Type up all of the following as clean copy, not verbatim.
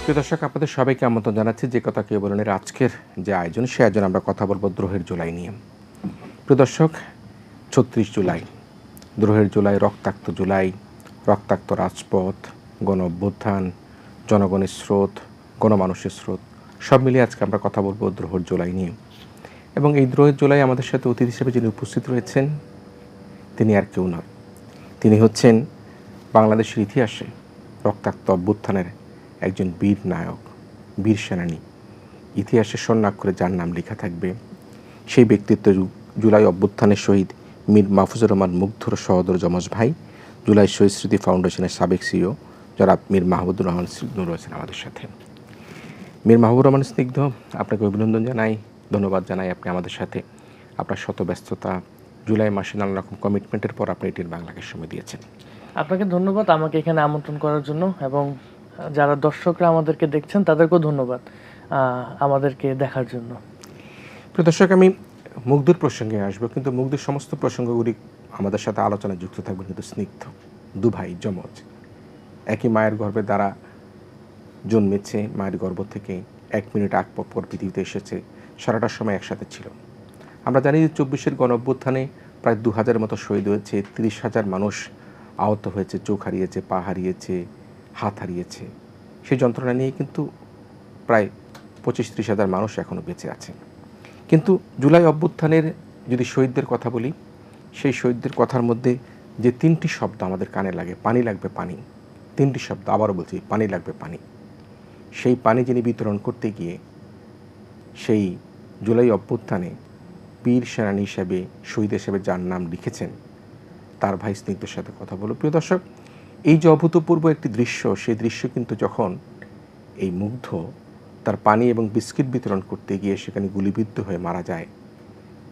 প্রিয় দর্শক, আপনাদের সবাইকে আমন্ত্রণ জানাচ্ছি যে কথা কেউ বলেন আজকের যে আয়োজন, সে আয়োজন আমরা কথা বলবো দ্রোহের জুলাই নিয়ে। প্রিয় দর্শক, ৩৬ জুলাই, দ্রোহের জুলাই, রক্তাক্ত জুলাই, রক্তাক্ত রাজপথ, গণ অভ্যুত্থান, জনগণের স্রোত, গণমানুষের স্রোত, সব মিলিয়ে আজকে আমরা কথা বলবো দ্রোহের জুলাই নিয়ে। এবং এই দ্রোহের জুলাই আমাদের সাথে অতিথি হিসেবে যিনি উপস্থিত রয়েছেন তিনি আর কেউ নন, তিনি হচ্ছেন বাংলাদেশের ইতিহাসে রক্তাক্ত অভ্যুত্থানের একজন বীর নায়ক, বীর সেনানী। ইতিহাসে স্বর্ণাক্ষরে যার নাম লেখা থাকবে সেই ব্যক্তিত্ব জুলাই অভ্যুত্থানের শহীদ মীর মাহফুজুর রহমান মুগ্ধর সহোদর যমজ ভাই, জুলাই শহীদ স্মৃতি ফাউন্ডেশনের সাবেক সিইও যারা মীর মাহবুবুর রহমান স্নিগ্ধ রয়েছেন আমাদের সাথে। মীর মাহবুবুর রহমান স্নিগ্ধ, আপনাকে অভিনন্দন জানাই, ধন্যবাদ জানাই আপনি আমাদের সাথে আপনার শত ব্যস্ততা, জুলাই মাসে নানা রকম কমিটমেন্টের পর আপনি এটির বাংলাকে সময় দিয়েছেন। আপনাকে ধন্যবাদ আমাকে এখানে আমন্ত্রণ করার জন্য, এবং যারা দর্শকরা আমাদেরকে দেখছেন তাদেরকেও ধন্যবাদ আমাদেরকে দেখার জন্য। প্রিয় দর্শক, আমি মুগ্ধর প্রসঙ্গে আসবো, কিন্তু মুগ্ধর সমস্ত প্রসঙ্গগুলি আমাদের সাথে আলোচনায় যুক্ত থাকবে কিন্তু স্নিগ্ধ, দু ভাই যমজ, একই মায়ের গর্ভে দ্বারা জন্মেছে, মায়ের গর্ভ থেকে 1 মিনিট আগ পর পৃথিবীতে এসেছে, সারাটা সময় একসাথে ছিল। আমরা জানি যে 24-এর গণ অভ্যুত্থানে প্রায় 2000 মতো শহীদ হয়েছে, 30,000 মানুষ আহত হয়েছে, চোখ হারিয়েছে, পা হারিয়েছে, হাত হারিয়েছে। সেই যন্ত্রণা নিয়ে কিন্তু প্রায় 25-30 হাজার মানুষ এখনও বেঁচে আছে। কিন্তু জুলাই অভ্যুত্থানের যদি শহীদদের কথা বলি, সেই শহীদদের কথার মধ্যে যে 3টি শব্দ আমাদের কানে লাগে, পানি লাগবে পানি, 3টি শব্দ, আবারও বলছি, পানি লাগবে পানি। সেই পানি যিনি বিতরণ করতে গিয়ে সেই জুলাই অভ্যুত্থানে বীর সেনানী হিসেবে, শহীদ হিসেবে যার নাম লিখেছেন, তার ভাই স্নিগ্ধর সাথে কথা বলো। প্রিয় দর্শক, এই যে অভূতপূর্ব একটি দৃশ্য, সেই দৃশ্য কিন্তু যখন এই মুগ্ধ তার পানি এবং বিস্কিট বিতরণ করতে গিয়ে সেখানে গুলিবিদ্ধ হয়ে মারা যায়,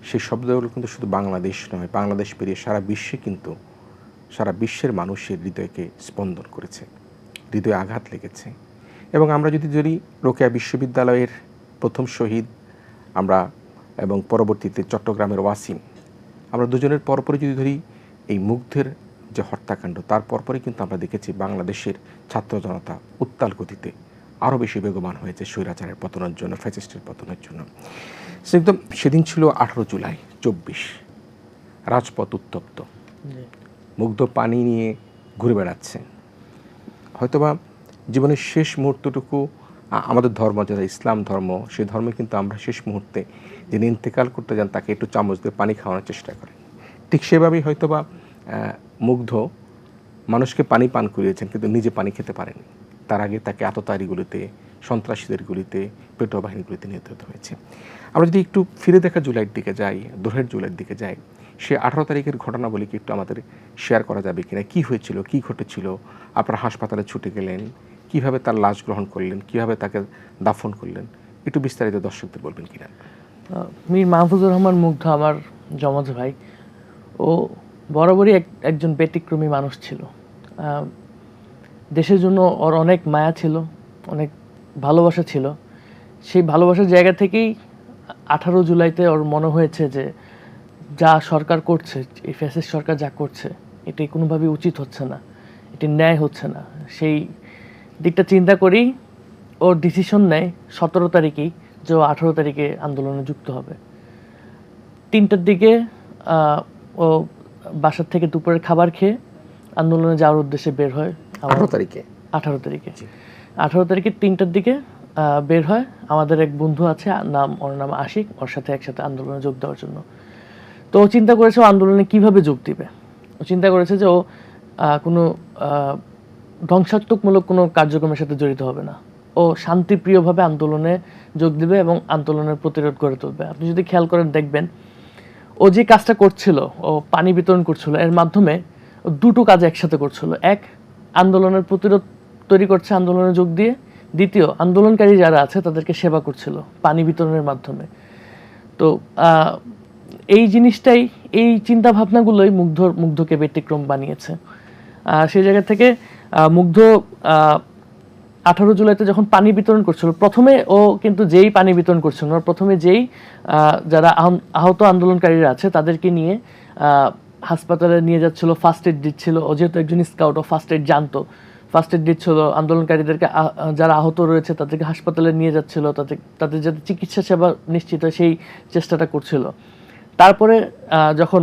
সেই শব্দগুলো কিন্তু শুধু বাংলাদেশ নয়, বাংলাদেশ পেরিয়ে সারা বিশ্বে কিন্তু সারা বিশ্বের মানুষের হৃদয়কে স্পন্দন করেছে, হৃদয়ে আঘাত লেগেছে। এবং আমরা যদি রোকেয়া বিশ্ববিদ্যালয়ের প্রথম শহীদ আমরা এবং পরবর্তীতে চট্টগ্রামের ওয়াসিম, আমরা দুজনের পরপরই যদি ধরি এই মুগ্ধের যে হত্যাকাণ্ড, তার পরপরই কিন্তু আমরা দেখেছি বাংলাদেশের ছাত্র জনতা উত্তাল গতিতে আরও বেশি বেগবান হয়েছে স্বৈরাচারের পতনের জন্য, ফ্যাসিস্টের পতনের জন্য। একদম সেদিন ছিল 18 জুলাই 24, রাজপথ উত্তপ্ত, মুগ্ধ পানি নিয়ে ঘুরে বেড়াচ্ছে। হয়তোবা জীবনের শেষ মুহূর্তটুকু আমাদের ধর্ম যারা ইসলাম ধর্ম, সেই ধর্মে কিন্তু আমরা শেষ মুহূর্তে যিনি ইন্তেকাল করতে যান তাকে একটু চামচ দিয়ে পানি খাওয়ানোর চেষ্টা করেন। ঠিক সেভাবেই হয়তোবা মুগ্ধ মানুষকে পানি পান করিয়েছেন, কিন্তু নিজে পানি খেতে পারেনি। তার আগে তাকে আততায়ীগুলিতে, সন্ত্রাসীদের গুলিতে, পেটো বাহিনীগুলিতে নিহত হয়েছে। আমরা যদি একটু ফিরে দেখা জুলাইয়ের দিকে যাই, দ্রোহের জুলাইয়ের দিকে যাই, সে 18 তারিখের ঘটনাবলীকে একটু আমাদের শেয়ার করা যাবে কিনা? কী হয়েছিল, কী ঘটেছিল? আপনারা হাসপাতালে ছুটে গেলেন, কিভাবে তার লাশ গ্রহণ করলেন, কিভাবে তাকে দাফন করলেন, একটু বিস্তারিত দর্শকদের বলবেন কিনা? মীর মাহফুজুর রহমান মুগ্ধ আমার যমজ ভাই, ও বরাবরই একজন ব্যতিক্রমী মানুষ ছিল। দেশের জন্য ওর অনেক মায়া ছিল, অনেক ভালোবাসা ছিল। সেই ভালোবাসার জায়গা থেকেই 18 জুলাইতে ওর মনে হয়েছে যে যা সরকার করছে, এই ফ্যাসিস্ট সরকার যা করছে, এটি কোনোভাবেই উচিত হচ্ছে না, এটি ন্যায় হচ্ছে না। সেই দিকটা চিন্তা করেই ওর ডিসিশন নেয় 17 তারিখেই যে 18 তারিখে আন্দোলনে যুক্ত হবে। 3টার দিকে ও বাসার থেকে দুপুরের খাবার খেয়ে আন্দোলনে যাওয়ার উদ্দেশ্যে বের হয়। 18 তারিখে 18 তারিখে 3টার দিকে বের হয়। আমাদের এক বন্ধু আছে, ওর নাম আশিক, ওর সাথে একসাথে আন্দোলনে যোগ দেওয়ার জন্য। তো ও চিন্তা করেছে ও আন্দোলনে কীভাবে যোগ দিবে। ও চিন্তা করেছে যে ও কোনো ধ্বংসাত্মকমূলক কোনো কার্যক্রমের সাথে জড়িত হবে না, ও শান্তিপ্রিয়ভাবে আন্দোলনে যোগ দিবে এবং আন্দোলনের প্রতিরোধ গড়ে তুলবে। আপনি যদি খেয়াল করেন দেখবেন ও যে কাজটা করছিল, ও পানি বিতরণ করছিল, এর মাধ্যমে দুটো কাজ একসাথে করছিল। এক, আন্দোলনের প্রতিরোধ তৈরি করছে আন্দোলনে যোগ দিয়ে। দ্বিতীয়, আন্দোলনকারী যারা আছে তাদেরকে সেবা করছিল পানি বিতরণের মাধ্যমে। তো এই জিনিসটাই, এই চিন্তা ভাবনাগুলোই মুগ্ধকে ব্যতিক্রম বানিয়েছে। সেই জায়গা থেকে মুগ্ধ 18 জুলাইতে যখন পানি বিতরণ করছিল, প্রথমে ও কিন্তু যেই পানি বিতরণ করছিল না, প্রথমে যেই যারা আহত আন্দোলনকারীরা আছে তাদেরকে নিয়ে হাসপাতালে নিয়ে যাচ্ছিল, ফার্স্ট এড দিচ্ছিল। ও যেহেতু একজন স্কাউট, ও ফার্স্ট এড জানতো, ফার্স্ট এড দিচ্ছিল, আন্দোলনকারীদেরকে যারা আহত রয়েছে তাদেরকে হাসপাতালে নিয়ে যাচ্ছিল, তাদের যাতে চিকিৎসা সেবা নিশ্চিত হয় সেই চেষ্টাটা করছিল। তারপরে যখন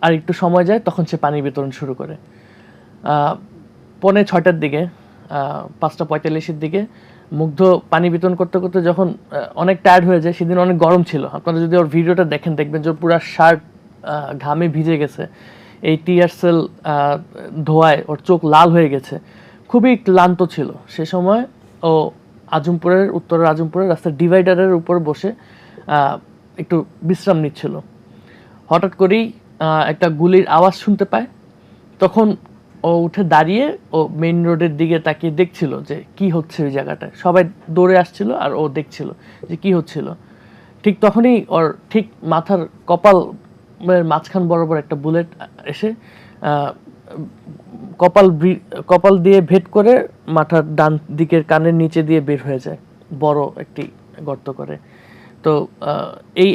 আর একটু সময় যায় তখন সে পানি বিতরণ শুরু করে। 5:45টার দিকে, 5:45-এর দিকে মুগ্ধ পানি বিতরণ করতে করতে যখন অনেক টায়ার্ড হয়ে যায়, সেদিন অনেক গরম ছিল, আপনারা যদি ওর ভিডিওটা দেখেন দেখবেন যে পুরো শার্ট ঘামে ভিজে গেছে, এই টিয়ার সেল ধোয়ায় ওর চোখ লাল হয়ে গেছে, খুবই ক্লান্ত ছিল। সে সময় ও উত্তরের আজমপুরের রাস্তার ডিভাইডারের উপর বসে একটু বিশ্রাম নিচ্ছিল। হঠাৎ করেই একটা গুলির আওয়াজ শুনতে পায়। তখন ও উঠে দাঁড়িয়ে ও মেইন রোডের দিকে তাকিয়ে দেখছিল যে কি হচ্ছে ওই জায়গাটায়। সবাই দৌড়ে আসছিল আর ও দেখছিল যে কি হচ্ছিল। ঠিক তখনই ওর ঠিক মাথার মাঝখান বরাবর একটা বুলেট এসে কপাল দিয়ে ভেদ করে মাথার ডান দিকের কানের নিচে দিয়ে বের হয়ে যায়, বড় একটি গর্ত করে। তো এই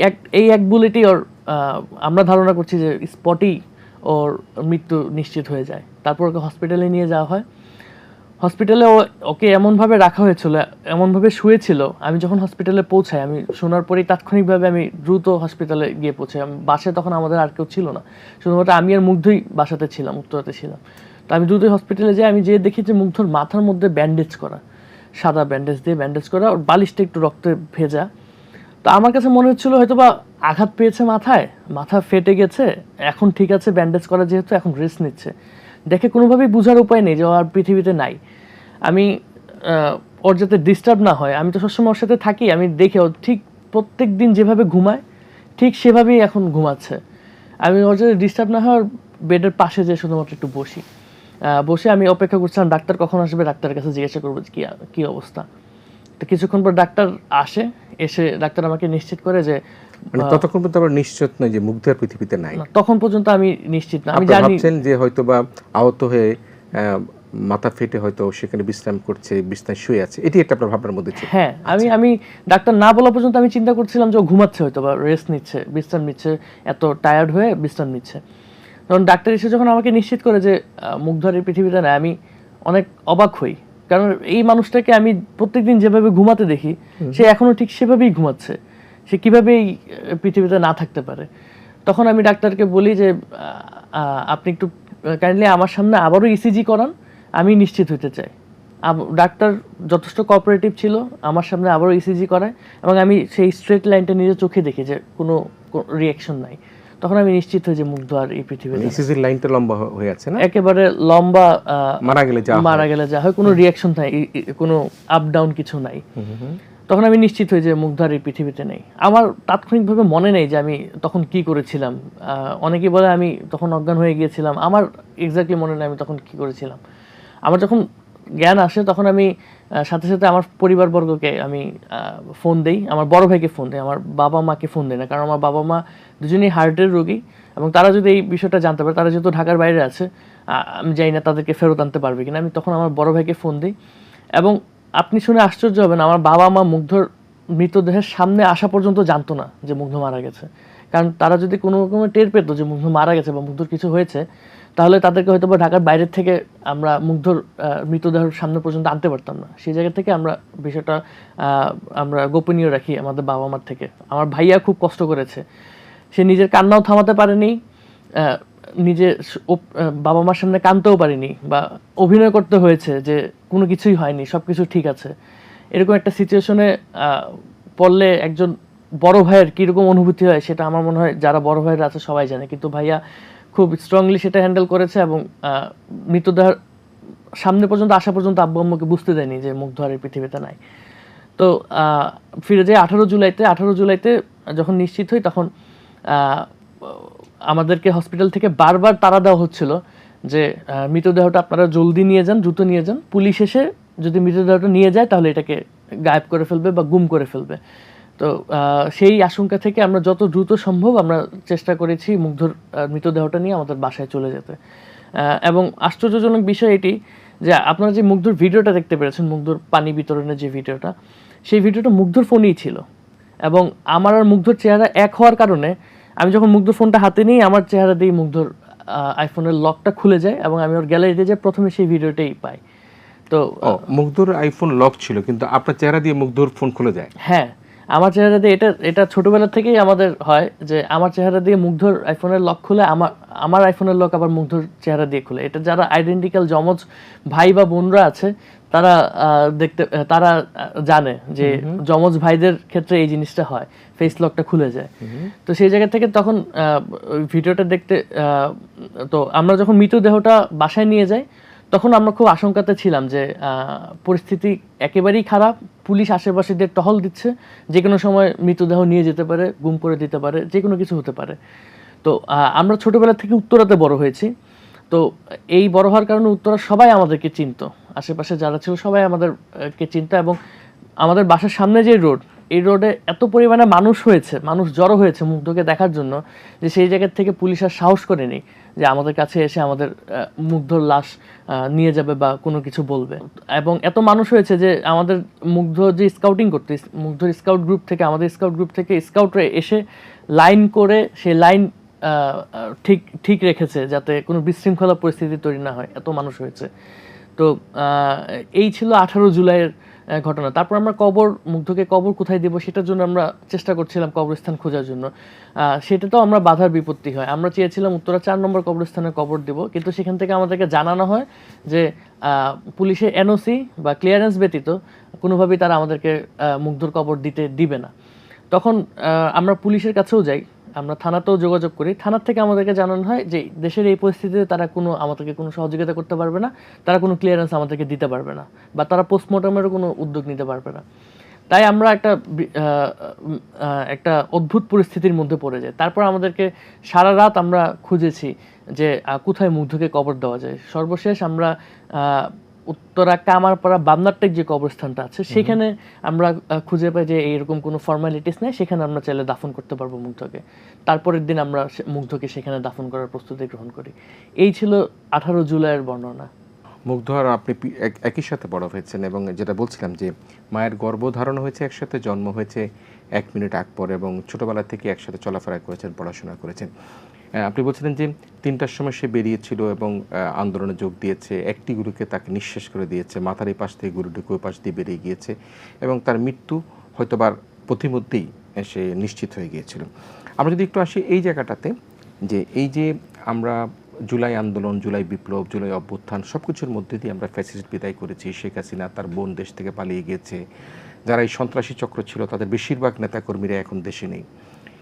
এক বুলেটই ওর, আমরা ধারণা করছি যে স্পটেই ওর মৃত্যু নিশ্চিত হয়ে যায়। তারপর ওকে হসপিটালে নিয়ে যাওয়া হয়। হসপিটালে ওকে এমনভাবে রাখা হয়েছিল, এমনভাবে শুয়েছিল। আমি যখন হসপিটালে পৌঁছাই, আমি শোনার পরেই তাৎক্ষণিকভাবে আমি দ্রুত হসপিটালে গিয়ে পৌঁছাই। বাসায় তখন আমাদের আর কেউ ছিল না, শুধুমাত্র আমি আর মুগ্ধই বাসাতে ছিলাম, উত্তরাতে ছিলাম। তো আমি দ্রুত হসপিটালে যাই। আমি যেয়ে দেখি যে মুগ্ধর মাথার মধ্যে ব্যান্ডেজ করা, সাদা ব্যান্ডেজ দিয়ে ব্যান্ডেজ করা, ওর বালিশটা একটু রক্তে ভেজা। তো আমার কাছে মনে হচ্ছিল হয়তো বা আঘাত পেয়েছে, মাথা ফেটে গেছে, এখন ঠিক আছে, ব্যান্ডেজ করা যেহেতু এখন রেস্ট নিচ্ছে। দেখে কোনোভাবেই বোঝার উপায় নেই যে ও আর পৃথিবীতে নাই। আমি ওর যাতে ডিস্টার্ব না হয়, আমি তো সবসময় ওর সাথে থাকি, আমি দেখে ও ঠিক প্রত্যেক দিন যেভাবে ঘুমায় ঠিক সেভাবেই এখন ঘুমাচ্ছে। আমি ওর যাতে ডিস্টার্ব না হয় ওর বেডের পাশে যেয়ে শুধুমাত্র একটু বসে আমি অপেক্ষা করছিলাম ডাক্তার কখন আসবে, ডাক্তারের কাছে জিজ্ঞাসা করবো কি অবস্থা। তো কিছুক্ষণ পর ডাক্তার এসে ডাক্তার আমাকে নিশ্চিত করে যে ততক্ষণ পর্যন্ত আমরা নিশ্চিত নই যে মুগ্ধ আর পৃথিবীতে নাই। তখন পর্যন্ত আমি নিশ্চিত না। আমি জানি ভাবছেন যে হয়তো বা আহত হয়ে মাথা ফেটে হয়তো সেখানে বিশ্রাম করছে, বিছানায় শুয়ে আছে, এটি একটা আপনার ভাবনার মধ্যে ছিল? হ্যাঁ, আমি ডাক্তার না বলা পর্যন্ত আমি চিন্তা করছিলাম যে ও ঘুমাচ্ছে, হয়তো বা রেস্ট নিচ্ছে, বিশ্রাম নিচ্ছে, এত টায়ার্ড হয়ে বিশ্রাম নিচ্ছে। তখন ডাক্তার এসে যখন আমাকে নিশ্চিত করে যে মুগ্ধ আর এই পৃথিবীতে নাই, আমি অনেক অবাক হই। কারণ এই মানুষটাকে আমি প্রত্যেকদিন যেভাবে ঘুমাতে দেখি, সে এখনো ঠিক সেভাবেই ঘুমাচ্ছে, সে কিভাবে এই পৃথিবীতে না থাকতে পারে। তখন আমি ডাক্তারকে বলি যে আপনি একটু কাইন্ডলি আমার সামনে আবারও ইসিজি করান, আমি নিশ্চিত হতে চাই। ডাক্তার যথেষ্ট কোঅপারেটিভ ছিল, আমার সামনে আবারও ইসিজি করায় এবং আমি সেই স্ট্রেট লাইনটা নিজের চোখে দেখি যে কোনো রিয়াকশন নাই। তখন আমি নিশ্চিত হই যে মুগ্ধ আর এই পৃথিবীতে। ইসিজির লাইনটা লম্বা হয়ে আছে না, একেবারে লম্বা, মারা গেলে যা হয় কোনো রিয়াকশন নাই, কোনো আপ ডাউন কিছু নাই। তখন আমি নিশ্চিত হই যে মুগ্ধ আর এই পৃথিবীতে নেই। আমার তাৎক্ষণিকভাবে মনে নেই যে আমি তখন কি করেছিলাম। অনেকে বলে আমি তখন অজ্ঞান হয়ে গিয়েছিলাম, আমার এক্স্যাক্টলি মনে নেই আমি তখন কি করেছিলাম। আমার যখন জ্ঞান আসে তখন আমি সাথে সাথে আমার পরিবারবর্গকে আমি ফোন দেই, আমার বড় ভাইকে ফোন দেই, আমার বাবা মাকে ফোন দেই না, কারণ আমার বাবা মা দুজনেই হার্টের রোগী এবং তারা যদি এই বিষয়টা জানতে পারে, তারা যেহেতু ঢাকার বাইরে আছে, আমি জানি না তাদেরকে ফেরত আনতে পারবে কিনা। আমি তখন আমার বড় ভাইকে ফোন দিই এবং আপনি শুনে আশ্চর্য হবেন, আমার বাবা মা মুগ্ধর মৃতদেহের সামনে আসা পর্যন্ত জানতো না যে মুগ্ধ মারা গেছে। কারণ তারা যদি কোনো রকমে টের পেতো যে মুগ্ধ মারা গেছে বা মুগ্ধর কিছু হয়েছে, তাহলে তাদেরকে হয়তো বা ঢাকার বাইরের থেকে আমরা মুগ্ধর মৃতদেহের সামনে পর্যন্ত আনতে পারতাম না। সেই জায়গা থেকে আমরা বিষয়টা আমরা গোপনীয় রাখি আমাদের বাবা মার থেকে। আমার ভাইয়া খুব কষ্ট করেছে, সে নিজের কান্নাও থামাতে পারেনি, নিজে বাবা মার সামনে কাঁদতেও পারিনি, বা অভিনয় করতে হয়েছে যে কোনো কিছুই হয়নি, সব কিছু ঠিক আছে। এরকম একটা সিচুয়েশনে পড়লে একজন বড় ভাইয়ের কীরকম অনুভূতি হয় সেটা আমার মনে হয় যারা বড় ভাইয়েরা আছে সবাই জানে। কিন্তু ভাইয়া খুব স্ট্রংলি সেটা হ্যান্ডেল করেছে এবং মৃতদেহের সামনে পর্যন্ত আসা পর্যন্ত আব্বু আম্মুকে বুঝতে দেয়নি যে মুগ্ধ আর এই পৃথিবীতে নাই। তো ফিরে যাই 18 জুলাইতে যখন নিশ্চিত হই, তখন আমাদেরকে হসপিটাল থেকে বারবার তাড়া দেওয়া হচ্ছিল যে মৃতদেহটা আপনারা জলদি নিয়ে যান, দ্রুত নিয়ে যান, পুলিশ এসে যদি মৃতদেহটা নিয়ে যায় তাহলে এটাকে গায়েব করে ফেলবে বা গুম করে ফেলবে। তো সেই আশঙ্কা থেকে আমরা যত দ্রুত সম্ভব আমরা চেষ্টা করেছি মুগ্ধর মৃতদেহটা নিয়ে আমাদের বাসায় চলে যেতে। এবং আশ্চর্যজনক বিষয় এটি যে আপনারা যে মুগ্ধর ভিডিওটা দেখতে পেরেছেন, মুগ্ধর পানি বিতরণের যে ভিডিওটা, সেই ভিডিওটা মুগ্ধর ফোনেই ছিল এবং আমার আর মুগ্ধর চেহারা এক হওয়ার কারণে আমি যখন মুগ্ধর ফোনটা হাতে নিই, আমার চেহারা দিয়ে মুগ্ধর আইফোনের লকটা খুলে যায় এবং আমি ওর গ্যালারিতে যাই, প্রথমে সেই ভিডিওটাই পাই। তো মুগ্ধর আইফোন লক ছিল, কিন্তু আপনার চেহারা দিয়ে মুগ্ধর ফোন খুলে যায়। হ্যাঁ, আমার চেহারা দিয়ে এটা ছোটবেলা থেকেই আমাদের হয় যে আমার চেহারা দিয়ে মুগ্ধর আইফোনের লক খুলে, আমার আইফোনের লক আবার মুগ্ধর চেহারা দিয়ে খুলে। এটা যারা আইডেন্টিক্যাল যমজ ভাই বা বোনরা আছে তারা তারা জানে যে যমজ ভাইদের ক্ষেত্রে এই জিনিসটা হয়, ফেস লকটা খুলে যায়। তো সেই জায়গা থেকে তখন ভিডিওটা দেখতে তো আমরা যখন মৃতদেহটা বাসায় নিয়ে যাই তখন আমরা খুব আশঙ্কাতে ছিলাম যে পরিস্থিতি একেবারেই খারাপ, পুলিশ আশেপাশেদের টহল দিচ্ছে, যে কোনো সময় মৃতদেহ নিয়ে যেতে পারে, গুম করে দিতে পারে, যে কোনো কিছু হতে পারে। তো আমরা ছোটবেলা থেকে উত্তরাতে বড় হয়েছি, তো এই বড় হওয়ার কারণে উত্তরা সবাই আমাদেরকে চিনতো, আশেপাশে যারা ছিল সবাই আমাদেরকে চিনতো। এবং আমাদের বাসার সামনে যে রোড, এই রোডে এত পরিমাণে মানুষ জড়ো হয়েছে মুগ্ধকে দেখার জন্য যে সেই জায়গা থেকে পুলিশ আর সাহস করেনি যে আমাদের কাছে এসে আমাদের মুগ্ধর লাশ নিয়ে যাবে বা কোনো কিছু বলবে। এবং এত মানুষ হয়েছে যে আমাদের মুগ্ধ যে স্কাউটিং করতে, মুগ্ধর স্কাউট গ্রুপ থেকে, আমাদের স্কাউট গ্রুপ থেকে স্কাউটরা এসে লাইন করে সেই লাইন ঠিক রেখেছে যাতে কোনো বিশৃঙ্খলা পরিস্থিতি তৈরি না হয়, এত মানুষ হয়েছে। তো এই ছিল 18 জুলাইয়ের ঘটনা। তারপর আমরা মুগ্ধকে কবর কোথায় দেব সেটার জন্য আমরা চেষ্টা করছিলাম কবরস্থান খোঁজার জন্য। সেটাতেও আমরা বাধার বিপত্তি হয়। আমরা চেয়েছিলাম উত্তরা 4 নম্বর কবরস্থানে কবর দেব, কিন্তু সেখান থেকে আমাদেরকে জানানো হয় যে পুলিশের এনওসি বা ক্লিয়ারেন্স ব্যতীত কোনোভাবেই তারা আমাদেরকে মুগ্ধর কবর দিবে না। তখন আমরা পুলিশের কাছেও যাই, আমরা থানাতেও যোগাযোগ করি। থানার থেকে আমাদেরকে জানানো হয় যে দেশের এই পরিস্থিতিতে তারা আমাদেরকে কোনো সহযোগিতা করতে পারবে না, তারা কোনো ক্লিয়ারেন্স আমাদেরকে দিতে পারবে না, বা তারা পোস্টমর্টমেরও কোনো উদ্যোগ নিতে পারবে না। তাই আমরা একটা অদ্ভুত পরিস্থিতির মধ্যে পড়ে যাই। তারপর আমাদেরকে সারা রাত আমরা খুঁজেছি যে কোথায় মুগ্ধকে কবর দেওয়া যায়। সর্বশেষ আমরা উত্তরা কামারপাড়া বামনারটেক যে কবরস্থানটা আছে সেখানে আমরা খুঁজে পাই যে এইরকম কোনো ফর্মালিটিস নেই, সেখানে আমরা চাইলে দাফন করতে পারবো মুগ্ধকে। তারপরের দিন আমরা মুগ্ধকে সেখানে দাফন করার প্রস্তুতি গ্রহণ করি। এই ছিল 18 জুলাইয়ের বর্ণনা। মুগ্ধ আর আপনি একই সাথে বড় হয়েছেন, এবং যেটা বলছিলাম যে মায়ের গর্ভধারণ হয়েছে একসাথে, জন্ম হয়েছে 1 মিনিট আগ পর, এবং ছোটোবেলা থেকে একসাথে চলাফেরা করেছেন, পড়াশোনা করেছেন। আপনি বলছিলেন যে 3টার সময় সে বেরিয়েছিল এবং আন্দোলনে যোগ দিয়েছে, একটি গুরুকে তাকে নিঃশেষ করে দিয়েছে, মাথার এই পাশ থেকে গুরু ঢুকে ওই পাশ দিয়ে বেরিয়ে গিয়েছে, এবং তার মৃত্যু হয়তোবার প্রতিমধ্যেই সে নিশ্চিত হয়ে গিয়েছিল। আমরা যদি একটু আসি এই জায়গাটাতে, যে এই যে আমরা জুলাই আন্দোলন, জুলাই বিপ্লব, জুলাই অভ্যুত্থান সব কিছুর মধ্যে দিয়ে আমরা ফ্যাসিস্ট বিদায় করেছি, শেখ হাসিনা তার বোন দেশ থেকে পালিয়ে গিয়েছে, যারা এই সন্ত্রাসী চক্র ছিল তাদের বেশিরভাগ নেতাকর্মীরা এখন দেশে নেই।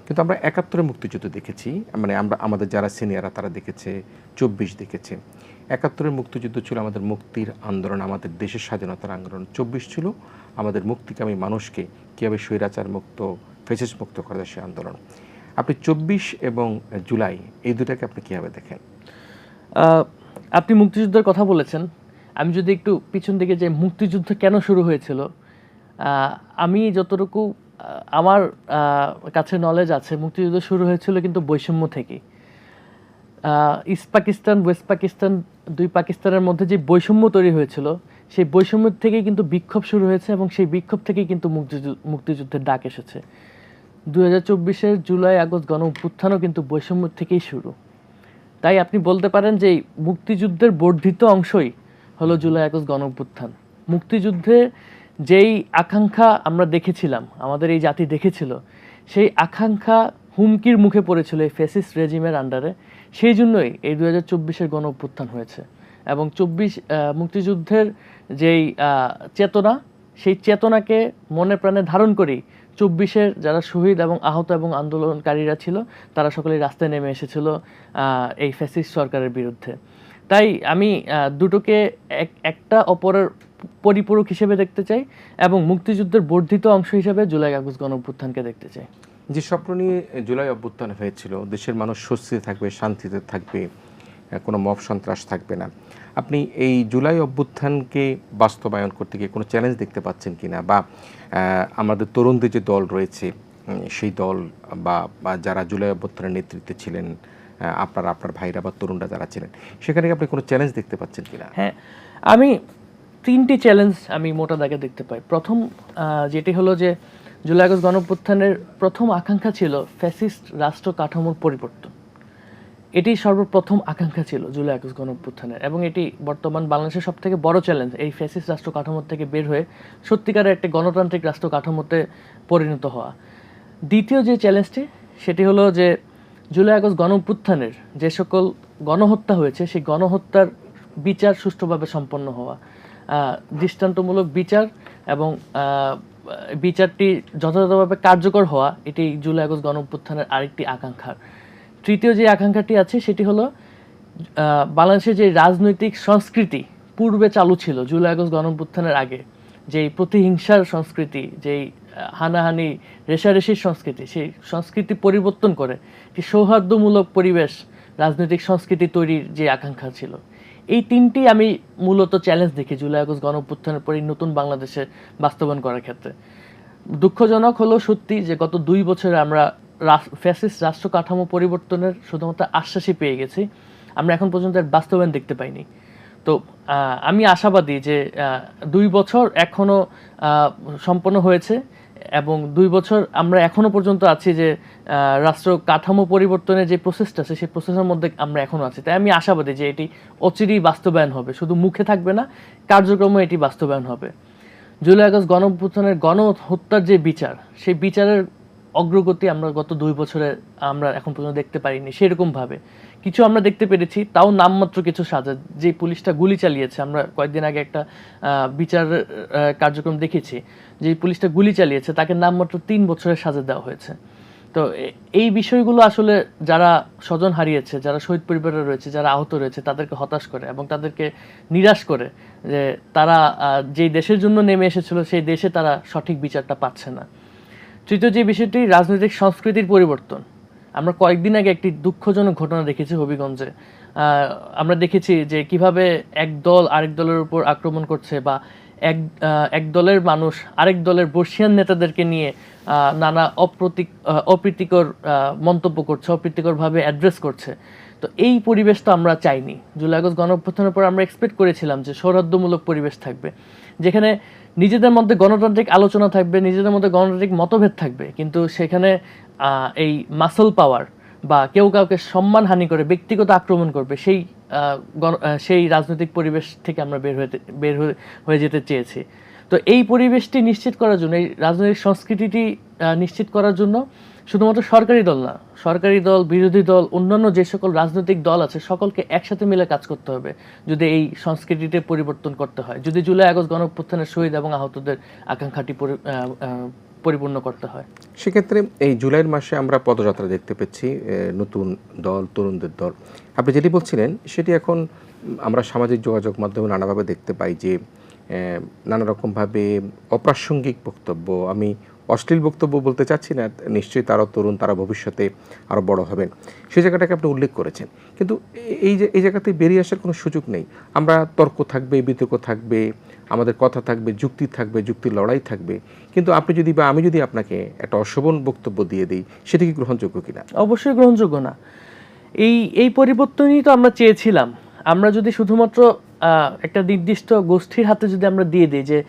কিন্তু আমরা 71-এর মুক্তিযুদ্ধ দেখেছি, মানে আমাদের যারা সিনিয়ররা তারা দেখেছে, 24 দেখেছে। 71-এর মুক্তিযুদ্ধ ছিল আমাদের মুক্তির আন্দোলন, আমাদের দেশের স্বাধীনতার আন্দোলন। 24 ছিল আমাদের মুক্তিকামী মানুষকে কীভাবে স্বৈরাচার মুক্ত, ফ্যাসিস্ট মুক্ত করা যায় সে আন্দোলন। আপনি 24 এবং জুলাই এই দুটাকে আপনি কীভাবে দেখেন? আপনি মুক্তিযুদ্ধের কথা বলেছেন, আমি যদি একটু পিছন দিকে যে মুক্তিযুদ্ধ কেন শুরু হয়েছিল, আমি যতটুকু আমার কাছে নলেজ আছে, মুক্তিযুদ্ধ শুরু হয়েছিল কিন্তু বৈষম্য থেকেই। ইস্ট পাকিস্তান, ওয়েস্ট পাকিস্তান, দুই পাকিস্তানের মধ্যে যে বৈষম্য তৈরি হয়েছিল, সেই বৈষম্য থেকেই কিন্তু বিক্ষোভ শুরু হয়েছে, এবং সেই বিক্ষোভ থেকেই কিন্তু মুক্তিযুদ্ধের ডাক এসেছে। 2024-এর জুলাই আগস্ট গণ অভ্যুত্থানও কিন্তু বৈষম্য থেকেই শুরু। তাই আপনি বলতে পারেন যে মুক্তিযুদ্ধের বর্ধিত অংশই হলো জুলাই আগস্ট গণ অভ্যুত্থান। মুক্তিযুদ্ধে যেই আকাঙ্ক্ষা আমরা দেখেছিলাম, আমাদের এই জাতি দেখেছিল, সেই আকাঙ্ক্ষা হুমকির মুখে পড়েছিল এই ফ্যাসিস্ট রেজিমের আন্ডারে। সেই জন্যই এই 2024-এর গণ অভ্যুত্থান হয়েছে। এবং মুক্তিযুদ্ধের যেই চেতনা, সেই চেতনাকে মনে প্রাণে ধারণ করেই 24-এর যারা শহীদ এবং আহত এবং আন্দোলনকারীরা ছিল তারা সকলেই রাস্তায় নেমে এসেছিল এই ফ্যাসিস্ট সরকারের বিরুদ্ধে। তাই আমি দুটোকে একটা অপরের পরিপূরক হিসেবে দেখতে চাই, এবং মুক্তিযুদ্ধের বর্ধিত অংশ হিসেবে জুলাই আগস্ট গণ অভ্যুত্থানকে দেখতে চাই। যে স্বপ্ন নিয়ে জুলাই অভ্যুত্থান হয়েছিল, দেশের মানুষ স্বস্তিতে থাকবে, শান্তিতে থাকবে, কোনো মব সন্ত্রাস থাকবে না, আপনি এই জুলাই অভ্যুত্থানকে বাস্তবায়ন করতে গিয়ে কোনো চ্যালেঞ্জ দেখতে পাচ্ছেন কিনা, বা আমাদের তরুণদের যে দল রয়েছে সেই দল বা যারা জুলাই অভ্যুত্থানের নেতৃত্বে ছিলেন, আপনার ভাইরা বা তরুণরা যারা ছিলেন, সেখানে আপনি কোনো চ্যালেঞ্জ দেখতে পাচ্ছেন কিনা? হ্যাঁ, আমি 3টি চ্যালেঞ্জ আমি মোটা দাগে দেখতে পাই। প্রথম যেটি হলো যে জুলাই আগস্ট গণ অভ্যুত্থানের প্রথম আকাঙ্ক্ষা ছিল ফ্যাসিস্ট রাষ্ট্র কাঠামোর পরিবর্তন। এটি সর্বপ্রথম আকাঙ্ক্ষা ছিল জুলাই আগস্ট গণঅভ্যুত্থানের, এবং এটি বর্তমান বাংলাদেশের সবথেকে বড় চ্যালেঞ্জ এই ফ্যাসিস্ট রাষ্ট্র কাঠামো থেকে বের হয়ে সত্যিকারের একটি গণতান্ত্রিক রাষ্ট্র কাঠামোতে পরিণত হওয়া। দ্বিতীয় যে চ্যালেঞ্জটি সেটি হলো যে জুলাই আগস্ট গণঅভ্যুত্থানের যে সকল গণহত্যা হয়েছে সেই গণহত্যার বিচার সুষ্ঠুভাবে সম্পন্ন হওয়া, দৃষ্টান্তমূলক বিচার এবং বিচারটি যথাযথভাবে কার্যকর হওয়া, এটি জুলাই আগস্ট গণঅভ্যুত্থানের আরেকটি আকাঙ্ক্ষার। তৃতীয় যে আকাঙ্ক্ষাটি আছে সেটি হলো বাংলাদেশের যে রাজনৈতিক সংস্কৃতি পূর্বে চালু ছিল জুলাই আগস্ট গণঅভ্যুত্থানের আগে, যেই প্রতিহিংসার সংস্কৃতি, যেই হানাহানি রেষারেষির সংস্কৃতি, সেই সংস্কৃতি পরিবর্তন করে একটি সৌহার্দ্যমূলক পরিবেশ রাজনৈতিক সংস্কৃতি তৈরির যে আকাঙ্ক্ষা ছিল, এই তিনটি আমি মূলত চ্যালেঞ্জ দেখি জুলাই আগস্ট গণঅভ্যুত্থানের পরে নতুন বাংলাদেশে বাস্তবায়ন করার ক্ষেত্রে। দুঃখজনক হলো সত্যি যে গত 2 বছরে আমরা ফ্যাসিস্ট রাষ্ট্র কাঠামো পরিবর্তনের শুধুমাত্র আশ্বাসই পেয়ে গেছি, আমরা এখন পর্যন্ত এর বাস্তবায়ন দেখতে পাইনি। তো আমি আশাবাদী যে 2 বছর এখনো সম্পন্ন হয়েছে এবং 2 বছর আমরা এখনো পর্যন্ত আছি যে রাষ্ট্র কাঠামো পরিবর্তনের যে প্রসেসটা আছে সেই প্রসেসের মধ্যে আমরা এখনো আছি। তাই আমি আশাবাদী যে এটি অচিরেই বাস্তবায়ন হবে, শুধু মুখে থাকবে না, কার্যক্রমে এটি বাস্তবায়ন হবে। জুলাই আগস্ট গণঅভ্যুত্থানের গণহত্যার যে বিচার, সেই বিচারের অগ্রগতি আমরা গত 2 বছরে আমরা এখন পর্যন্ত দেখতে পারিনি সেরকমভাবে। কিছু আমরা দেখতে পেরেছি, তাও নামমাত্র কিছু সাজা। যে পুলিশটা গুলি চালিয়েছে, আমরা কয়েকদিন আগে একটা বিচার কার্যক্রম দেখেছি, যে পুলিশটা গুলি চালিয়েছে তাকে নামমাত্র 3 বছরের সাজা দেওয়া হয়েছে। তো এই বিষয়গুলো আসলে যারা স্বজন হারিয়েছে, যারা শহীদ পরিবারে রয়েছে, যারা আহত রয়েছে, তাদেরকে হতাশ করে এবং তাদেরকে নিরাশ করে যে তারা যেই দেশের জন্য নেমে এসেছিল সেই দেশে তারা সঠিক বিচারটা পাচ্ছে না। তৃতীয় যে বিষয়টি, রাজনৈতিক সংস্কৃতির পরিবর্তন। আমরা কয়েকদিন আগে একটি দুঃখজনক ঘটনা দেখেছি হবিগঞ্জে। আমরা দেখেছি যে কিভাবে এক দল আরেক দলের উপর আক্রমণ করছে, বা এক দলের মানুষ আরেক দলের বর্ষিয়ান নেতাদেরকে নিয়ে নানা অপ্রীতিকর মন্তব্য করছে, অপ্রীতিকরভাবে অ্যাড্রেস করছে। তো এই পরিবেশ তো আমরা চাইনি। জুলাই আগস্ট গণঅভ্যুত্থানের পর আমরা এক্সপেক্ট করেছিলাম যে সৌহার্দ্যমূলক পরিবেশ থাকবে, যেখানে নিজেদের মধ্যে গণতান্ত্রিক আলোচনা থাকবে, নিজেদের মধ্যে গণতান্ত্রিক মতভেদ থাকবে, কিন্তু সেখানে এই মাসল পাওয়ার বা কেউ কাউকে সম্মানহানি করে ব্যক্তিগত আক্রমণ করবে, সেই রাজনৈতিক পরিবেশ থেকে আমরা বের হয়ে যেতে চেয়েছি। তো এই পরিবেশটি নিশ্চিত করার জন্য, এই রাজনৈতিক সংস্কৃতিটি নিশ্চিত করার জন্য শুধুমাত্র সরকারি দল না, সরকারি দল, বিরোধী দল, অন্যান্য যে সকল রাজনৈতিক দল আছে সকলকে একসাথে মিলে কাজ করতে হবে যদি এই সংস্কৃতিতে পরিবর্তন করতে হয়, যদি জুলাই আগস্ট গণঅভ্যুত্থানের শহীদ এবং আহতদের আকাঙ্ক্ষাটি পরিপূর্ণ করতে হয়। সেক্ষেত্রে এই জুলাইয়ের মাসে আমরা পদযাত্রা দেখতে পেয়েছি, নতুন দল, তরুণদের দল। আপনি যেটি বলছিলেন সেটি এখন আমরা সামাজিক যোগাযোগ মাধ্যমে নানাভাবে দেখতে পাই যে নানা রকমভাবে অপ্রাসঙ্গিক বক্তব্য, আমি অশ্লীল বক্তব্য বলতে চাচ্ছি না, নিশ্চয়ই তারাও তরুণ, তারা ভবিষ্যতে আরও বড় হবেন, সেই জায়গাটাকে আপনি উল্লেখ করেছেন। কিন্তু এই জায়গাতে বেরিয়ে আসার কোনো সুযোগ নেই। আমরা তর্ক থাকবে, বিতর্ক থাকবে, আমাদের কথা থাকবে, যুক্তি থাকবে, যুক্তির লড়াই থাকবে, কিন্তু আপনি যদি বা আমি যদি আপনাকে একটা অশোভন বক্তব্য দিয়ে দিই, সেটা কি গ্রহণযোগ্য কিনা? অবশ্যই গ্রহণযোগ্য না। এই পরিবর্তনই তো আমরা চেয়েছিলাম। আমরা যদি শুধুমাত্র একটা নির্দিষ্ট গোষ্ঠীর হাতে যদি আমরা দিয়ে দিই যে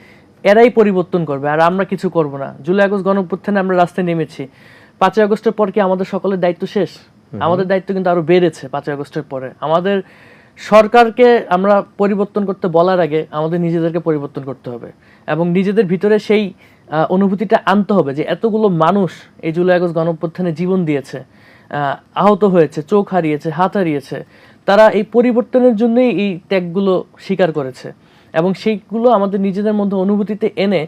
এরাই পরিবর্তন করবে আর আমরা কিছু করব না। জুলাই আগস্ট গণঅভ্যুত্থানে আমরা রাস্তায় নেমেছি, 5ই আগস্টের পর কি আমাদের সকলের দায়িত্ব শেষ? আমাদের দায়িত্ব কিন্তু আরো বেড়েছে 5ই আগস্টের পরে। আমাদের সরকারকে আমরা পরিবর্তন করতে বলার আগে আমাদের নিজেদেরকে পরিবর্তন করতে হবে এবং নিজেদের ভিতরে সেই অনুভূতিটা আনতে হবে যে এতগুলো মানুষ এই জুলাই আগস্ট গণঅভ্যুত্থানে জীবন দিয়েছে, আহত হয়েছে, চোখ হারিয়েছে, হাত হারিয়েছে, তারা এই পরিবর্তনের জন্যই এই ত্যাগগুলো স্বীকার করেছে এবং সেইগুলো আমাদের নিজেদের মধ্যে অনুভূতিতে এনে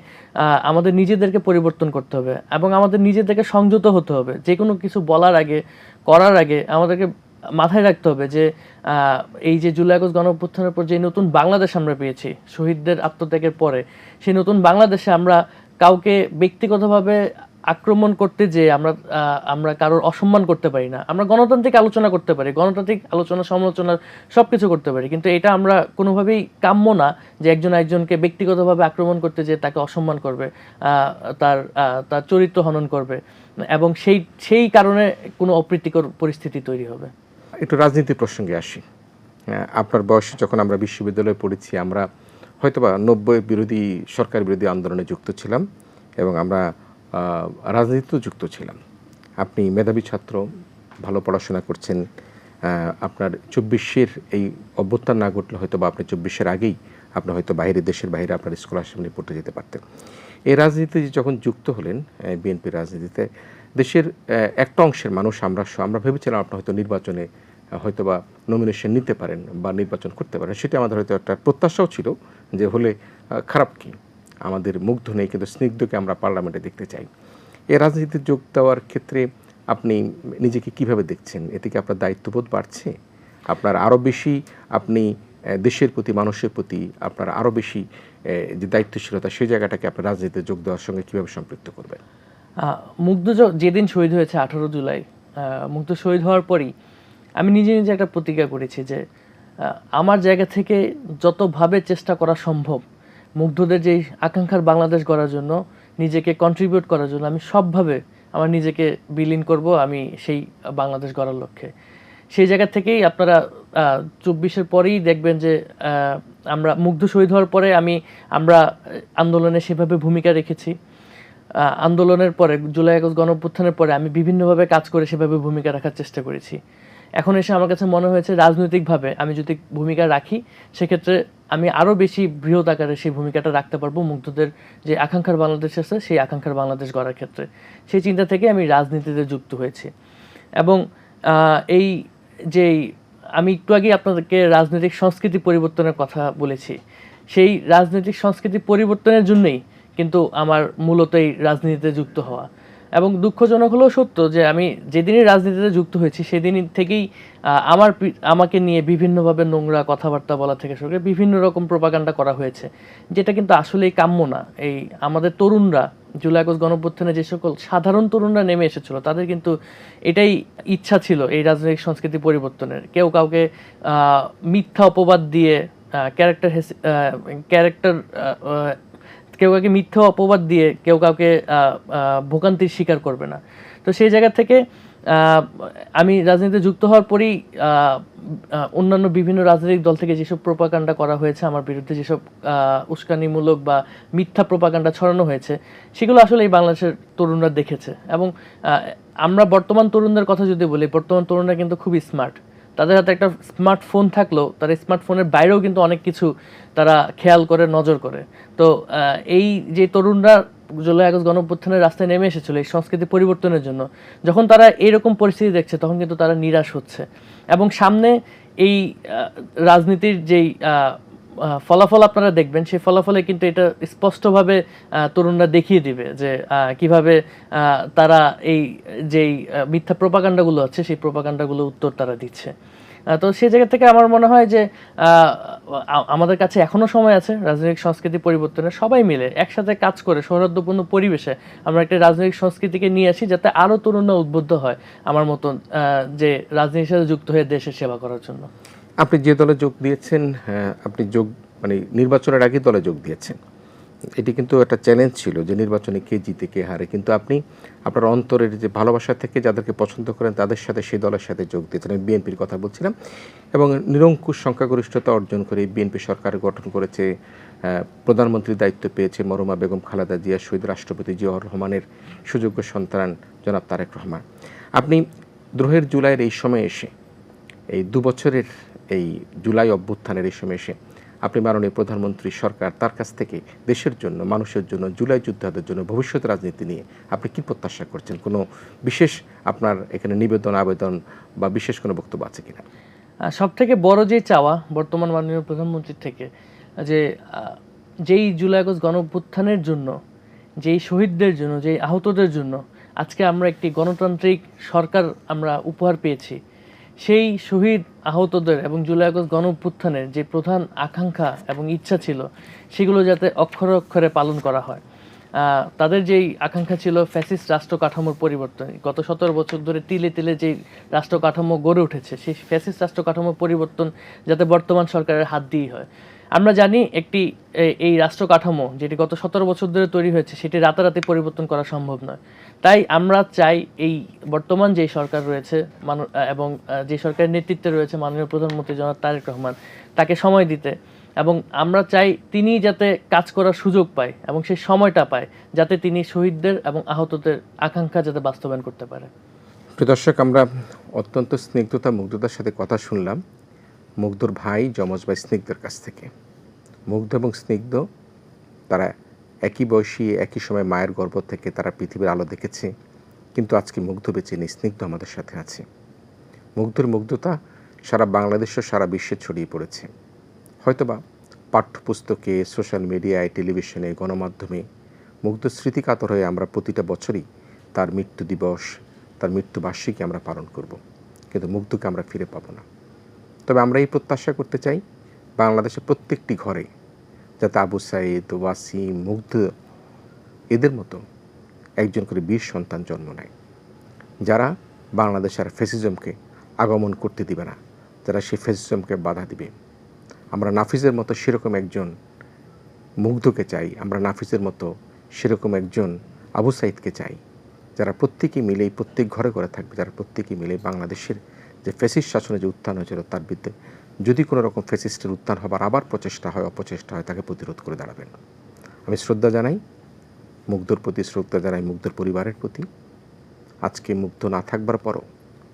আমাদের নিজেদেরকে পরিবর্তন করতে হবে এবং আমাদের নিজেদেরকে সংযত হতে হবে। যে কোনো কিছু বলার আগে, করার আগে আমাদেরকে মাথায় রাখতে হবে যে এই যে জুলাই আগস্ট গণঅভ্যুত্থানের পর যে নতুন বাংলাদেশ আমরা পেয়েছি শহীদদের আত্মত্যাগের পরে, সেই নতুন বাংলাদেশে আমরা কাউকে ব্যক্তিগতভাবে আক্রমণ করতে যে আমরা কারোর অসম্মান করতে পারি না। আমরা গণতান্ত্রিক আলোচনা করতে পারি, গণতান্ত্রিক আলোচনা সমালোচনা সবকিছু করতে পারি, কিন্তু এটা আমরা কোনোভাবেই কাম্য না যে একজনকে ব্যক্তিগতভাবে আক্রমণ করতে যে তাকে অসম্মান করবে, তার চরিত্র হনন করবে এবং সেই কারণে কোনো অপ্রীতিকর পরিস্থিতি তৈরি হবে। একটু রাজনীতি প্রসঙ্গে আসি। আপনার বয়সে যখন আমরা বিশ্ববিদ্যালয়ে পড়েছি, আমরা হয়তোবা 90 বিরোধী সরকার বিরোধী আন্দোলনে যুক্ত ছিলাম এবং আমরা রাজনীতিতেও যুক্ত ছিলাম। আপনি মেধাবী ছাত্র, ভালো পড়াশোনা করছেন, আপনার 24-এর এই অভ্যুত্থান না ঘটলে হয়তো বা আপনি 24-এর আগেই আপনি হয়তো বাইরে, দেশের বাইরে আপনার স্কলারশিপ নিয়ে পড়তে যেতে পারতেন। এই রাজনীতিতে যখন যুক্ত হলেন, বিএনপির রাজনীতিতে দেশের একটা অংশের মানুষ আমরা ভেবেছিলাম আপনি হয়তো নির্বাচনে হয়তোবা নমিনেশন নিতে পারেন বা নির্বাচন করতে পারেন। সেটা আমাদের হয়তো একটা প্রত্যাশাও ছিল যে হলে খারাপ কি? আমাদের মুগ্ধ নেই, কিন্তু স্নিগ্ধকে আমরা পার্লামেন্টে দেখতে চাই। এই রাজনীতিতে যোগ দেওয়ার ক্ষেত্রে আপনি নিজেকে কিভাবে দেখছেন? এতে কি আপনার দায়িত্ববোধ বাড়ছে? আপনার আরও বেশি আপনি দেশের প্রতি, মানুষের প্রতি আপনার আরও বেশি যে দায়িত্বশীলতা, সেই জায়গাটাকে আপনার রাজনীতিতে যোগ দেওয়ার সঙ্গে কিভাবে সম্পৃক্ত করবেন? মুগ্ধ যেদিন শহীদ হয়েছে 18 জুলাই, মুগ্ধ শহীদ হওয়ার পরই আমি নিজে নিজে একটা প্রতিজ্ঞা করেছি যে আমার জায়গা থেকে যতভাবে চেষ্টা করা সম্ভব মুগ্ধদের যেই আকাঙ্ক্ষার বাংলাদেশ গড়ার জন্য, নিজেকে কন্ট্রিবিউট করার জন্য আমি সবভাবে আমার নিজেকে বিলীন করব আমি সেই বাংলাদেশ গড়ার লক্ষ্যে। সেই জায়গা থেকেই আপনারা 24-এর পরেই দেখবেন যে আমরা মুগ্ধ শহীদ হওয়ার পরে আমরা আন্দোলনে সেভাবে ভূমিকা রেখেছি। আন্দোলনের পরে, জুলাই আগস্ট গণঅভ্যুত্থানের পরে আমি বিভিন্নভাবে কাজ করে সেভাবে ভূমিকা রাখার চেষ্টা করেছি। এখন এসে আমার কাছে মনে হয়েছে রাজনৈতিকভাবে আমি যদি ভূমিকা রাখি, সেক্ষেত্রে আমি আরও বেশি বৃহৎ আকারে সেই ভূমিকাটা রাখতে পারবো মুগ্ধদের যে আকাঙ্ক্ষার বাংলাদেশ আছে সেই আকাঙ্ক্ষার বাংলাদেশ গড়ার ক্ষেত্রে। সেই চিন্তা থেকে আমি রাজনীতিতে যুক্ত হয়েছি। এবং এই যেই আমি একটু আগে আপনাদেরকে রাজনৈতিক সংস্কৃতি পরিবর্তনের কথা বলেছি, সেই রাজনৈতিক সংস্কৃতি পরিবর্তনের জন্যই কিন্তু আমার মূলত এই রাজনীতিতে যুক্ত হওয়া। এবং দুঃখজনক হলেও সত্য যে আমি যেদিনই রাজনীতিতে যুক্ত হয়েছি সেদিন থেকেই আমাকে নিয়ে বিভিন্নভাবে নোংরা কথাবার্তা বলা থেকে শুরু করে বিভিন্ন রকম প্রোপাগান্ডা করা হয়েছে, যেটা কিন্তু আসলেই কাম্য না। এই আমাদের তরুণরা, জুলাই আগস্ট গণঅভ্যুত্থানে যে সকল সাধারণ তরুণরা নেমে এসেছিল, তাদের কিন্তু এটাই ইচ্ছা ছিল এই রাজনৈতিক সংস্কৃতি পরিবর্তনের। কেউ কাউকে মিথ্যা অপবাদ দিয়ে কেউ কাউকে মিথ্যা অপবাদ দিয়ে কেউ কাউকে ভোগান্তির শিকার করবে না। তো সেই জায়গা থেকে আমি রাজনীতিতে যুক্ত হওয়ার পরেই অন্যান্য বিভিন্ন রাজনৈতিক দল থেকে যেসব প্রোপাগান্ডা করা হয়েছে আমার বিরুদ্ধে, যেসব উস্কানিমূলক বা মিথ্যা প্রোপাগান্ডা ছড়ানো হয়েছে, সেগুলো আসলে এই বাংলাদেশের তরুণরা দেখেছে। এবং আমরা বর্তমান তরুণদের কথা যদি বলি, বর্তমান তরুণরা কিন্তু খুবই স্মার্ট। তাদের হাতে একটা স্মার্টফোন থাকলেও তারা স্মার্টফোনের বাইরেও কিন্তু অনেক কিছু তারা খেয়াল করে, নজর করে। তো এই যে তরুণরা জুলাই আগস্ট গণঅভ্যুত্থানের রাস্তায় নেমে এসেছিল এই সংস্কৃতি পরিবর্তনের জন্য, যখন তারা এরকম পরিস্থিতি দেখছে তখন কিন্তু তারা নিরাশ হচ্ছে। এবং সামনে এই রাজনীতির যেই ফলাফল আপনারা দেখবেন, সেই ফলাফলে কিন্তু এটা স্পষ্টভাবে তরুণরা দেখিয়ে দিবে যে কিভাবে তারা এই যেই মিথ্যা প্রোপাগান্ডাগুলো আছে সেই প্রোপাগান্ডাগুলো উত্তর তারা দিচ্ছে। তো সেই জায়গা থেকে আমার মনে হয় যে আমাদের কাছে এখনো সময় আছে রাজনৈতিক সংস্কৃতি পরিবর্তনে। সবাই মিলে একসাথে কাজ করে সৌহার্দ্যপূর্ণ পরিবেশে আমরা একটা রাজনৈতিক সংস্কৃতিকে নিয়ে আসি, যাতে আরো তরুণরা উদ্বুদ্ধ হয় আমার মতন যে রাজনীতির সাথে যুক্ত হয়ে দেশের সেবা করার জন্য। আপনি যে দলে যোগ দিয়েছেন, আপনি মানে নির্বাচনের আগে দলে যোগ দিয়েছেন। এটি কিন্তু একটা চ্যালেঞ্জ ছিল যে নির্বাচনে কে জিতে কে হারে, কিন্তু আপনি আপনার অন্তরের যে ভালোবাসা থেকে যাদেরকে পছন্দ করেন তাদের সাথে সেই দলের সাথে যোগ দিয়েছেন। আমি বিএনপির কথা বলছিলাম। এবং নিরঙ্কুশ সংখ্যাগরিষ্ঠতা অর্জন করে বিএনপি সরকার গঠন করেছে। প্রধানমন্ত্রীর দায়িত্ব পেয়েছে মরহুমা বেগম খালেদা জিয়া, শহীদ রাষ্ট্রপতি জিয়াউর রহমানের সুযোগ্য সন্তান জনাব তারেক রহমান। আপনি দ্রোহের জুলাইয়ের এই সময়ে এসে, এই 2 বছরের এই জুলাই অভ্যুত্থানের এই সময় এসে আপনি মাননীয় প্রধানমন্ত্রী সরকার তার কাছ থেকে দেশের জন্য, মানুষের জন্য, জুলাই যোদ্ধাদের জন্য ভবিষ্যৎ রাজনীতি নিয়ে আপনি কি প্রত্যাশা করছেন? কোনো বিশেষ আপনার এখানে নিবেদন, আবেদন বা বিশেষ কোনো বক্তব্য আছে কিনা? সব থেকে বড় যে চাওয়া বর্তমান মাননীয় প্রধানমন্ত্রীর থেকে, যে যেই জুলাই আগস্ট গণঅভ্যুত্থানের জন্য, যেই শহীদদের জন্য, যেই আহতদের জন্য আজকে আমরা একটি গণতান্ত্রিক সরকার আমরা উপহার পেয়েছি, সেই শহীদ আহতদের এবং জুলাই আগস্ট গণঅভ্যুত্থানের যে প্রধান আকাঙ্ক্ষা এবং ইচ্ছা ছিল, সেগুলো যাতে অক্ষরে অক্ষরে পালন করা হয়। তাদের যেই আকাঙ্ক্ষা ছিল ফ্যাসিস্ট রাষ্ট্র কাঠামোর পরিবর্তন, গত 17 বছর ধরে তিলে তিলে যেই রাষ্ট্র কাঠামো গড়ে উঠেছে, সেই ফ্যাসিস্ট রাষ্ট্র কাঠামোর পরিবর্তন যাতে বর্তমান সরকারের হাত দিয়েই হয়। আমরা জানি এই রাষ্ট্র কাঠামো যেটি গত 17 বছর ধরে তৈরি হয়েছে, সেটি রাতারাতি পরিবর্তন করা সম্ভব নয়। তাই আমরা চাই এই বর্তমান যে সরকার রয়েছে এবং যে সরকারের নেতৃত্বে রয়েছে মাননীয় প্রধানমন্ত্রী জনাব তারেক রহমান, তাকে সময় দিতে। এবং আমরা চাই তিনি যাতে কাজ করার সুযোগ পায় এবং সেই সময়টা পায়, যাতে তিনি শহীদদের এবং আহতদের আকাঙ্ক্ষা যাতে বাস্তবায়ন করতে পারে। প্রিয় দর্শক, আমরা অত্যন্ত স্নিগ্ধতা মুগ্ধতার সাথে কথা শুনলাম মুগ্ধর ভাই যমজ ভাই স্নিগ্ধর কাছ থেকে। মুগ্ধ এবং স্নিগ্ধ তারা একই বয়সী, একই সময় মায়ের গর্ভ থেকে তারা পৃথিবীর আলো দেখেছে, কিন্তু আজকে মুগ্ধ বেঁচে নেই, স্নিগ্ধ আমাদের সাথে আছে। মুগ্ধর মুগ্ধতা সারা বাংলাদেশ ও সারা বিশ্বে ছড়িয়ে পড়েছে। হয়তোবা পাঠ্যপুস্তকে, সোশ্যাল মিডিয়ায়, টেলিভিশনে, গণমাধ্যমে মুগ্ধ স্মৃতিকাতর হয়ে আমরা প্রতিটা বছরই তার মৃত্যু দিবস, তার মৃত্যুবার্ষিকী আমরা পালন করব, কিন্তু মুগ্ধকে আমরা ফিরে পাবো না। তবে আমরা এই প্রত্যাশা করতে চাই বাংলাদেশের প্রত্যেকটি ঘরে যাতে আবু সাঈদ, ওয়াসিম, মুগ্ধ এদের মতো একজন করে বীর সন্তান জন্ম নেয়, যারা বাংলাদেশের ফ্যাসিজমকে আগমন করতে দিবে না, যারা সেই ফ্যাসিজমকে বাধা দিবে। আমরা নাফিজের মতো সেরকম একজন মুগ্ধকে চাই, আমরা নাফিজের মতো সেরকম একজন আবু সাঈদকে চাই, যারা প্রত্যেকেই মিলেই প্রত্যেক ঘরে ঘরে থাকবে, যারা প্রত্যেকেই মিলে বাংলাদেশের যে ফ্যাসিস্ট শাসনে যে উত্থান হয়েছিল তার বিরুদ্ধে যদি কোনো রকম ফ্যাসিস্টের উত্থান হবার আবার প্রচেষ্টা হয়, অপচেষ্টা হয়, তাকে প্রতিরোধ করে দাঁড়াবেন। আমি শ্রদ্ধা জানাই মুগ্ধর প্রতি, শ্রদ্ধা জানাই মুগ্ধর পরিবারের প্রতি। আজকে মুগ্ধ না থাকবার পরও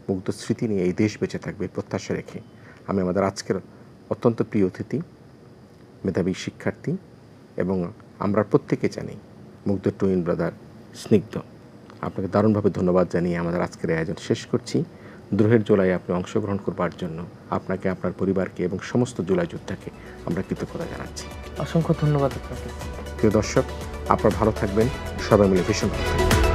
মুগ্ধ স্মৃতি নিয়ে এই দেশ বেঁচে থাকবে প্রত্যাশা রেখে আমি আমাদের আজকের অত্যন্ত প্রিয় অতিথি, মেধাবী শিক্ষার্থী এবং আমরা প্রত্যেকে জানি মুগ্ধ টুইন ব্রাদার স্নিগ্ধ, আপনাকে দারুণভাবে ধন্যবাদ জানিয়ে আমাদের আজকের আয়োজন শেষ করছি। দ্রোহের জুলাই আপনি অংশগ্রহণ করবার জন্য আপনাকে, আপনার পরিবারকে এবং সমস্ত জুলাই যোদ্ধাকে আমরা কৃতজ্ঞতা জানাচ্ছি। অসংখ্য ধন্যবাদ আপনাকে। প্রিয় দর্শক, আপনারা ভালো থাকবেন, সবাই মিলে ভীষণ ভালো থাকবেন।